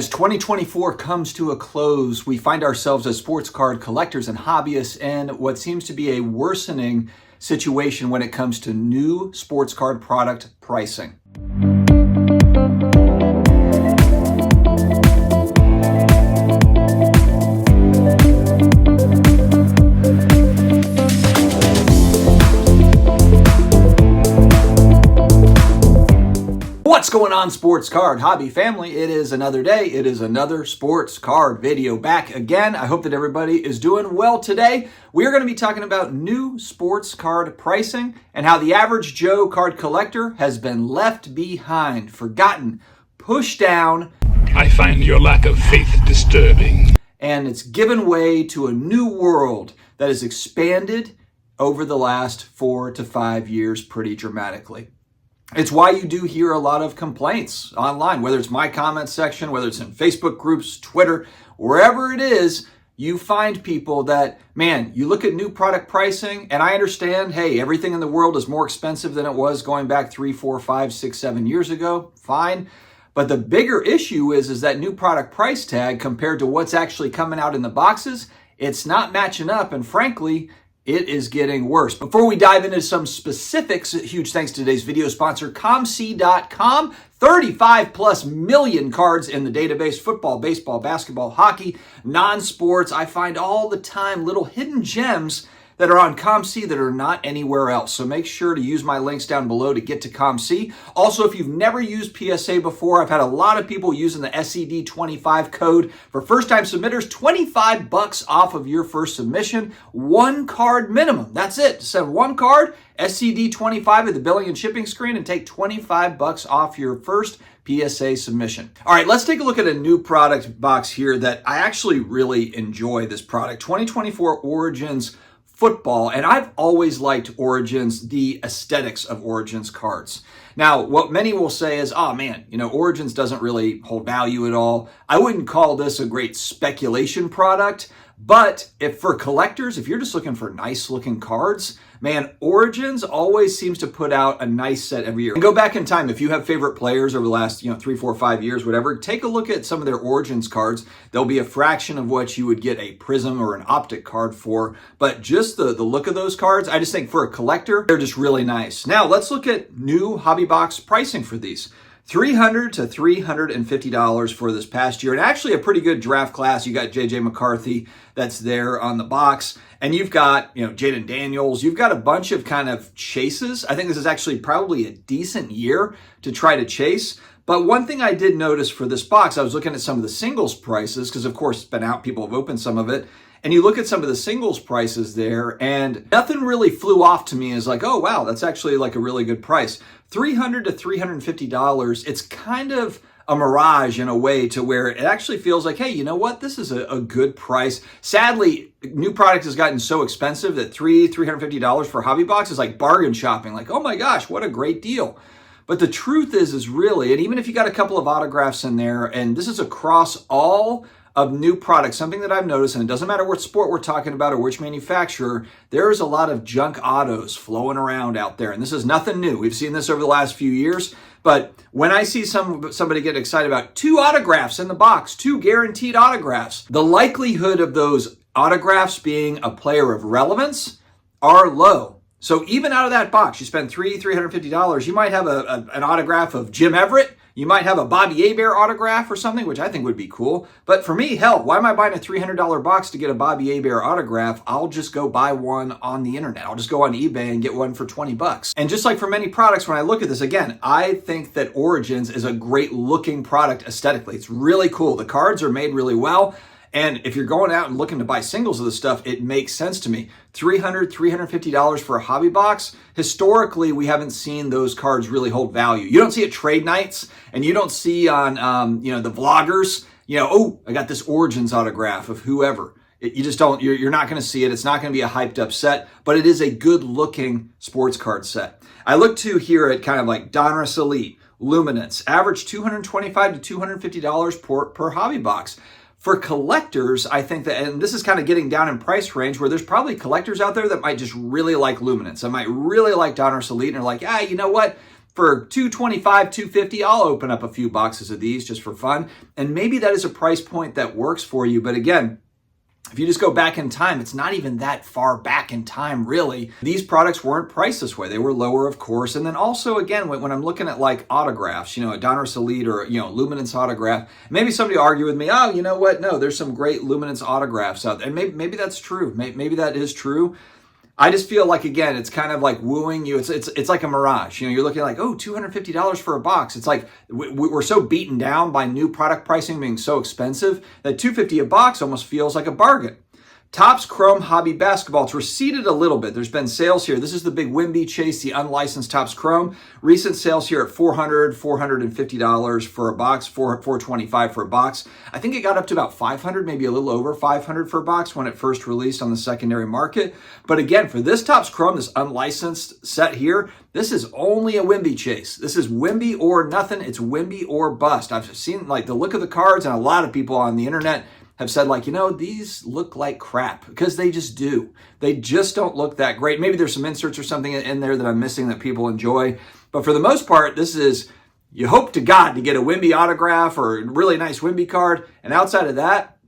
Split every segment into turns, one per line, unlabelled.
As 2024 comes to a close, we find ourselves as sports card collectors and hobbyists in what seems to be a worsening situation when it comes to new sports card product pricing. What's going on, sports card hobby family? It is another day. It is another sports card video back again. I hope that everybody is doing well today. We are going to be talking about new sports card pricing and how the average Joe card collector has been left behind, forgotten, pushed down.
I find your lack of faith disturbing.
And it's given way to a new world that has expanded over the last 4 to 5 years pretty dramatically. It's why you do hear a lot of complaints online, whether it's my comment section, whether it's in Facebook groups, Twitter, wherever it is, you find people that, man, you look at new product pricing, and I understand, hey, everything in the world is more expensive than it was going back 3, 4, 5, 6, 7 years ago. Fine. But the bigger issue is that new product price tag compared to what's actually coming out in the boxes, it's not matching up. And frankly, it is getting worse. Before we dive into some specifics, huge thanks to today's video sponsor, COMC.com. 35 plus million cards in the database, football, baseball, basketball, hockey, non-sports. I find all the time little hidden gems that are on COMC that are not anywhere else. So make sure to use my links down below to get to COMC. Also, if you've never used PSA before, I've had a lot of people using the SED25 code. For first-time submitters, $25 off of your first submission. 1 card minimum. That's it. Send 1 card, SED25 at the billing and shipping screen, and take $25 off your first PSA submission. All right, let's take a look at a new product box here that I actually really enjoy this product. 2024 Origins Football, and I've always liked Origins, the aesthetics of Origins cards. Now, what many will say is, oh man, Origins doesn't really hold value at all. I wouldn't call this a great speculation product, but for collectors, if you're just looking for nice looking cards, man, Origins always seems to put out a nice set every year. And go back in time, if you have favorite players over the last 3, 4, 5 years, whatever, take a look at some of their Origins cards. They'll be a fraction of what you would get a Prism or an Optic card for, but just the look of those cards, I just think for a collector, they're just really nice. Now, let's look at new hobby box pricing for these. $300 to $350 for this past year, and actually a pretty good draft class. You got J.J. McCarthy that's there on the box, and you've got Jaden Daniels. You've got a bunch of kind of chases. I think this is actually probably a decent year to try to chase. But one thing I did notice for this box, I was looking at some of the singles prices because, of course, it's been out. People have opened some of it. And you look at some of the singles prices there, and nothing really flew off to me as like, oh, wow, that's actually like a really good price. $300 to $350, it's kind of a mirage in a way to where it actually feels like, hey, you know what? This is a good price. Sadly, new product has gotten so expensive that $350 for hobby box is like bargain shopping. Like, oh my gosh, what a great deal. But the truth is really, and even if you got a couple of autographs in there, and this is across all of new products, something that I've noticed, and it doesn't matter what sport we're talking about or which manufacturer, there is a lot of junk autos flowing around out there. And this is nothing new. We've seen this over the last few years. But when I see somebody get excited about 2 autographs in the box, 2 guaranteed autographs, the likelihood of those autographs being a player of relevance are low. So even out of that box, you spend $350, you might have an autograph of Jim Everett. You might have a Bobby Hebert autograph or something, which I think would be cool. But for me, hell, why am I buying a $300 box to get a Bobby Hebert autograph? I'll just go buy one on the internet. I'll just go on eBay and get one for $20. And just like for many products, when I look at this, again, I think that Origins is a great looking product aesthetically. It's really cool. The cards are made really well. And if you're going out and looking to buy singles of this stuff, it makes sense to me. $300, $350 for a hobby box. Historically, we haven't seen those cards really hold value. You don't see it trade nights, and you don't see on, the vloggers, oh, I got this Origins autograph of whoever. You just don't, you're not going to see it. It's not going to be a hyped up set, but it is a good looking sports card set. I look to here at kind of like Donruss Elite, Luminance, average $225 to $250 per hobby box. For collectors, I think that, and this is kind of getting down in price range where there's probably collectors out there that might just really like Luminance. I might really like Donruss Elite and are like, you know what? For $225, $250, I'll open up a few boxes of these just for fun. And maybe that is a price point that works for you. But again, if you just go back in time, it's not even that far back in time, really. These products weren't priced this way. They were lower, of course. And then also, again, when I'm looking at like autographs, a Donruss Elite or, Luminance autograph, maybe somebody will argue with me, oh, you know what? No, there's some great Luminance autographs out there. And maybe that's true. Maybe that is true. I just feel like, again, it's kind of like wooing you. It's like a mirage. You're looking like, oh, $250 for a box. It's like we're so beaten down by new product pricing being so expensive that $250 a box almost feels like a bargain. Topps Chrome Hobby Basketball. It's receded a little bit. There's been sales here. This is the big WNBA chase, the unlicensed Topps Chrome. Recent sales here at $400, $450 for a box, $425 for a box. I think it got up to about $500, maybe a little over $500 for a box when it first released on the secondary market. But again, for this Topps Chrome, this unlicensed set here, this is only a WNBA chase. This is WNBA or nothing. It's WNBA or bust. I've seen like the look of the cards, and a lot of people on the internet have said like, these look like crap, because they just do. They just don't look that great. Maybe there's some inserts or something in there that I'm missing that people enjoy. But for the most part, this is, you hope to God to get a WNBA autograph or a really nice WNBA card. And outside of that,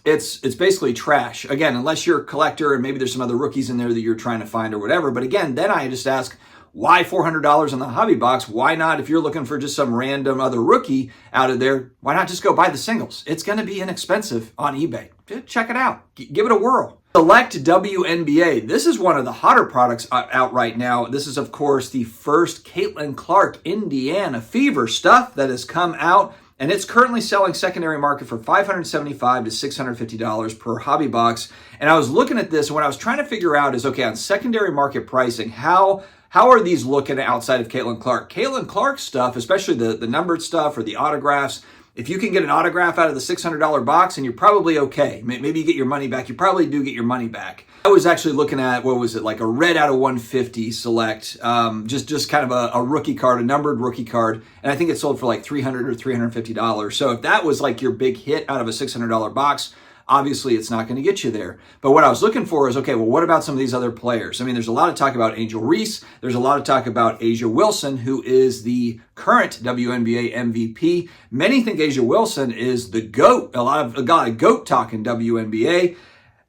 it's basically trash. Again, unless you're a collector and maybe there's some other rookies in there that you're trying to find or whatever. But again, then I just ask, why $400 on the hobby box? Why not, if you're looking for just some random other rookie out of there, why not just go buy the singles? It's going to be inexpensive on eBay. Just check it out. Give it a whirl. Select WNBA. This is one of the hotter products out right now. This is, of course, the first Caitlin Clark Indiana Fever stuff that has come out. And it's currently selling secondary market for $575 to $650 per hobby box. And I was looking at this, and what I was trying to figure out is, okay, on secondary market pricing, how are these looking outside of Caitlin Clark? Caitlin Clark stuff, especially the numbered stuff or the autographs, if you can get an autograph out of the $600 box, and you're probably okay. Maybe you get your money back. You probably do get your money back. I was actually looking at, what was it, like a red out of 150 select, just kind of a rookie card, a numbered rookie card, and I think it sold for like $300 or $350. So if that was like your big hit out of a $600 box, obviously it's not going to get you there. But what I was looking for is, okay, well, what about some of these other players? I mean, there's a lot of talk about Angel Reese. There's a lot of talk about A'ja Wilson, who is the current WNBA MVP. Many think A'ja Wilson is the GOAT. A lot of GOAT talk in WNBA.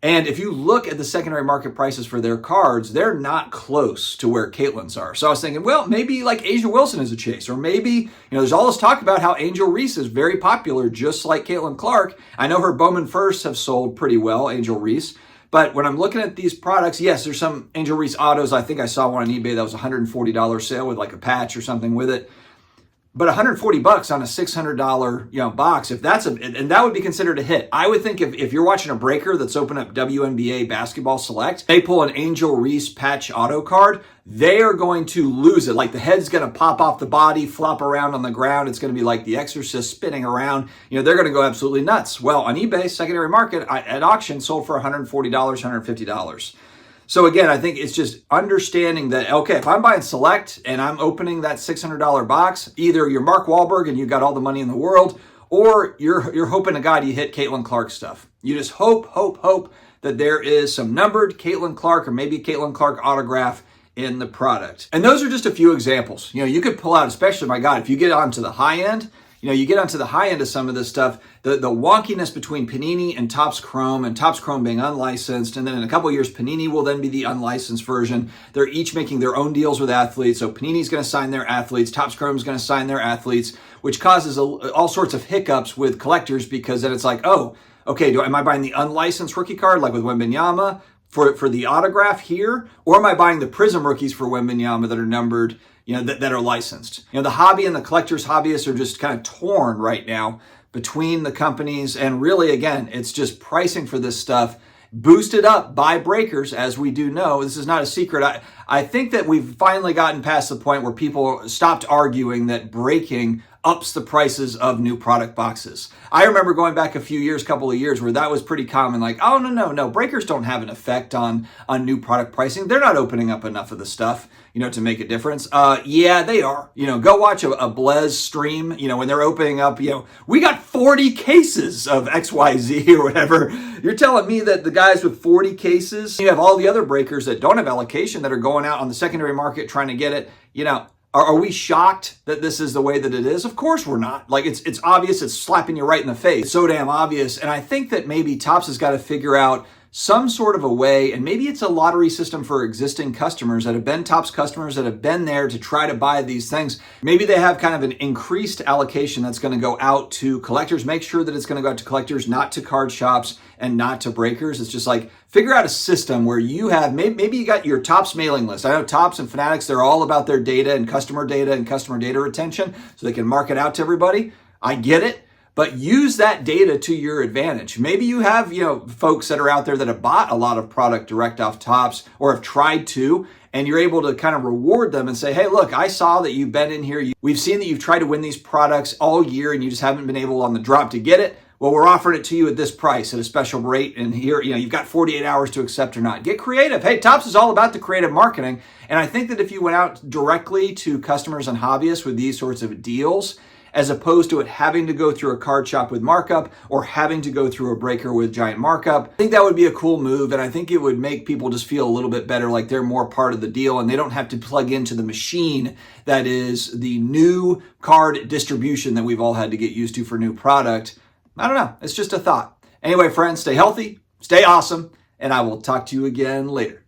And if you look at the secondary market prices for their cards, they're not close to where Caitlin's are. So I was thinking, well, maybe like A'ja Wilson is a chase, or maybe, there's all this talk about how Angel Reese is very popular, just like Caitlin Clark. I know her Bowman Firsts have sold pretty well, Angel Reese. But when I'm looking at these products, yes, there's some Angel Reese autos. I think I saw one on eBay that was a $140 sale with like a patch or something with it. But $140 on a $600 box, if that's and that would be considered a hit. I would think if you're watching a breaker that's opened up WNBA Basketball Select, they pull an Angel Reese patch auto card, they are going to lose it. Like the head's going to pop off the body, flop around on the ground. It's going to be like The Exorcist spinning around. They're going to go absolutely nuts. Well, on eBay, secondary market, at auction, sold for $140, $150. So again, I think it's just understanding that, okay, if I'm buying Select and I'm opening that $600 box, either you're Mark Wahlberg and you got all the money in the world, or you're hoping to God you hit Caitlin Clark stuff. You just hope that there is some numbered Caitlin Clark or maybe Caitlin Clark autograph in the product. And those are just a few examples. You could pull out, especially, my God, if you get onto the high end, you get onto the high end of some of this stuff, the wonkiness between Panini and Topps Chrome, and Topps Chrome being unlicensed, and then in a couple of years, Panini will then be the unlicensed version. They're each making their own deals with athletes, so Panini's going to sign their athletes, Topps Chrome's going to sign their athletes, which causes all sorts of hiccups with collectors, because then it's like, oh, okay, am I buying the unlicensed rookie card, like with Wembanyama, for the autograph here, or am I buying the Prism rookies for Wembanyama that are numbered, that are licensed? The hobby and the collectors, hobbyists are just kind of torn right now between the companies. And really, again, it's just pricing for this stuff boosted up by breakers, as we do know. This is not a secret. I think that we've finally gotten past the point where people stopped arguing that breaking ups the prices of new product boxes. I remember going back a few years, couple of years, where that was pretty common. Like, oh, no, breakers don't have an effect on new product pricing. They're not opening up enough of the stuff, to make a difference. Yeah, they are. Go watch a Blez stream, when they're opening up, we got 40 cases of XYZ or whatever. You're telling me that the guys with 40 cases, you have all the other breakers that don't have allocation that are going out on the secondary market trying to get it, Are we shocked that this is the way that it is? Of course we're not. Like, it's obvious. It's slapping you right in the face. It's so damn obvious. And I think that maybe Topps has got to figure out some sort of a way, and maybe it's a lottery system for existing customers that have been Topps customers that have been there to try to buy these things. Maybe they have kind of an increased allocation that's going to go out to collectors. Make sure that it's going to go out to collectors, not to card shops and not to breakers. It's just like, figure out a system where you have, maybe you got your Topps mailing list. I know Topps and Fanatics, they're all about their data and customer data retention, so they can mark it out to everybody. I get it. But use that data to your advantage. Maybe you have, folks that are out there that have bought a lot of product direct off Topps or have tried to, and you're able to kind of reward them and say, hey, look, I saw that you've been in here. We've seen that you've tried to win these products all year and you just haven't been able on the drop to get it. Well, we're offering it to you at this price at a special rate. And here, you've got 48 hours to accept or not. Get creative. Hey, Topps is all about the creative marketing. And I think that if you went out directly to customers and hobbyists with these sorts of deals, as opposed to it having to go through a card shop with markup or having to go through a breaker with giant markup, I think that would be a cool move. And I think it would make people just feel a little bit better, like they're more part of the deal and they don't have to plug into the machine that is the new card distribution that we've all had to get used to for new product. I don't know. It's just a thought. Anyway, friends, stay healthy, stay awesome, and I will talk to you again later.